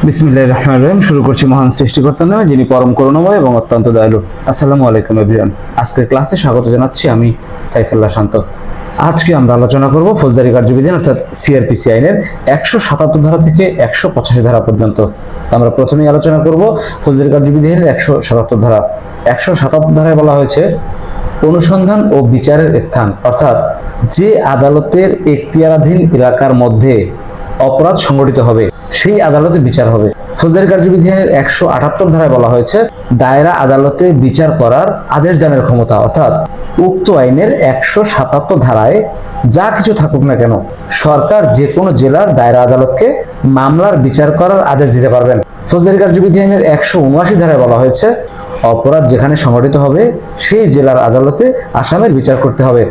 বিসমিল্লাহির রহমানির রহিম। শুরু করছি মহান সৃষ্টিকর্তার নামে, যিনি পরম করুণাময় এবং অত্যন্ত দয়ালু। আসসালামু আলাইকুম এভরিওয়ান। আজকের ক্লাসে স্বাগত জানাচ্ছি আমি সাইফুল্লাহ শান্ত। আজকে আমরা আলোচনা করব ফৌজদারি কার্যবিধান অর্থাৎ সিআরপিসি আইনের 177 ধারা থেকে 185 ধারা পর্যন্ত। আমরা প্রথমেই আলোচনা করব ফৌজদারি কার্যবিধানের 177 ধারা। 177 ধারায় বলা হয়েছে অনুসন্ধান ও বিচারের স্থান, অর্থাৎ যে আদালতের এখতিয়ারাধীন এলাকার মধ্যে অপরাধ সংঘটিত হবে সেই আদালতে বিচার হবে। ফৌজদারি কার্যবিধানের 178 ধারায় বলা হয়েছে দায়রা আদালতে বিচার করার আদেশ দানের ক্ষমতা, অর্থাৎ উক্ত আইনের 177 ধারায় যা কিছু থাকুক না কেন সরকার যে কোনো জেলার দায়রা আদালতকে মামলার বিচার করার আদেশ দিতে পারবেন। ফৌজদারি কার্যবিধানের 179 ধারায় বলা হয়েছে অপরাধ যেখানে সংঘটিত হবে সেই জেলার আদালতে আসামির বিচার করতে হবে।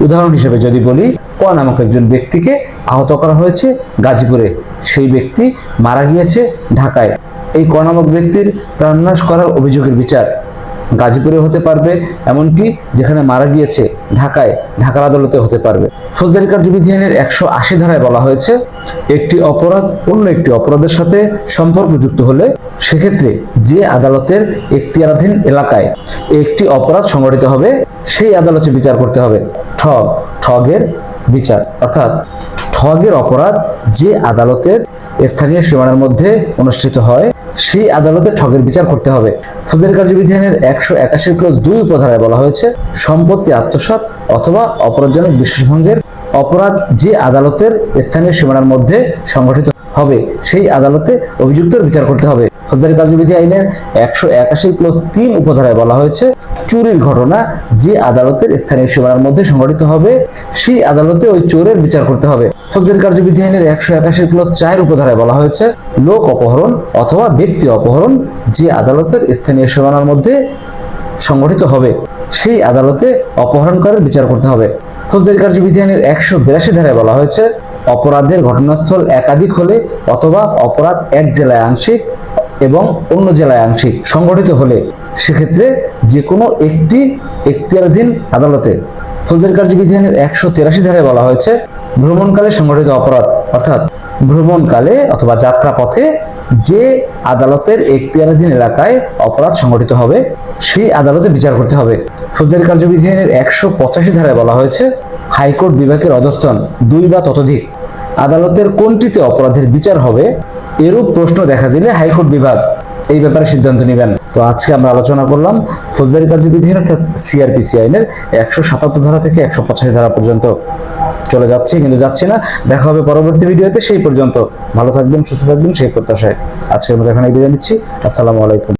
উদাহরণ হিসেবে যদি বলি, ক নামক একজন ব্যক্তিকে আহত করা হয়েছে গাজীপুরে, সেই ব্যক্তি মারা গিয়েছে ঢাকায়। এই ক নামক ব্যক্তির প্রাণনাশ করার অভিযোগের বিচার গাজীপুরে হতে পারবে, এমনকি যেখানে মারা গিয়েছে ঢাকায়, ঢাকার আদালতে হতে পারবে। ফৌজদারি কার্যবিধানের 180 ধারায় বলা হয়েছে একটি অপরাধ অন্য একটি অপরাধের সাথে সম্পর্কযুক্ত হলে সেক্ষেত্রে যে আদালতের এখতিয়ারাধীন এলাকায় একটি অপরাধ সংঘটিত হবে সেই আদালতে বিচার করতে হবে। ঠগের বিচার, অর্থাৎ ঠগের অপরাধ যে আদালতের স্থানীয় সীমানার মধ্যে অনুষ্ঠিত হয় সেই আদালতে ঠগের বিচার করতে হবে। ফৌজদারি কার্যবিধানের 181 ক্লজ 2 উপধারায় বলা হয়েছে সম্পত্তি আত্মসাৎ অথবা অপরাধজনক বিশেষভঙ্গের অপরাধ যে আদালতের স্থানীয় সীমানার মধ্যে সংঘটিত হবে সেই আদালতে অভিযুক্তের বিচার করতে হবে। ফৌজদারি কার্যবিধি আইনের 181 ক্লজ 3 উপধারায় বলা হয়েছে চুরির ঘটনা যে আদালতের স্থানীয় সীমানার মধ্যে সংঘটিত হবে সেই আদালতে ওই চোরের বিচার করতে হবে। ফৌজদারি কার্যবিধি আইনের 181 ক্লজ 4 উপধারায় বলা হয়েছে লোক অপহরণ অথবা ব্যক্তি অপহরণ যে আদালতের স্থানীয় সীমানার মধ্যে সংঘটিত হবে সেই আদালতে অপহরণকারীর বিচার করতে হবে। ফৌজদারি কার্যবিধি আইনের 182 ধারায় বলা হয়েছে অপরাধের ঘটনাস্থল একাধিক হলে অথবা অপরাধ এক জেলায় আংশিক এবং অন্য জেলায় আংশিক সংঘটিত হলে সেক্ষেত্রে যে কোনো একটি এখতিয়ারাধীন আদালতে। ফৌজদারি কার্যবিধি আইনের 183 ধারায় বলা হয়েছে ভ্রমণকালে সংঘটিত অপরাধ, অর্থাৎ ভ্রমণকালে অথবা যাত্রাপথে যে আদালতের এখতিয়ারাধীন এলাকায় অপরাধ সংঘটিত হবে সেই আদালতে বিচার করতে হবে। ফৌজদারি কার্যবিধি আইনের 185 ধারায় বলা হয়েছে হাইকোর্ট বিভাগের অধস্তন 2 বা ততোধিক আদালতের কোনটিতে অপরাধের বিচার হবে এরূপ প্রশ্ন দেখা দিলে হাইকোর্ট বিভাগ এই ব্যাপারে সিদ্ধান্ত নেবেন। তো আজকে আমরা আলোচনা করলাম ফৌজদারি কার্যবিধি অর্থাৎ সিআরপিসি আইনের 177 ধারা থেকে 185 ধারা পর্যন্ত। চলে যাচ্ছি কিন্তু যাচ্ছি না, দেখা হবে পরবর্তী ভিডিওতে। সেই পর্যন্ত ভালো থাকবেন, সুস্থ থাকবেন সেই প্রত্যাশায় আজকের মতো এখানে বিদায় নিচ্ছি। আসসালামু আলাইকুম।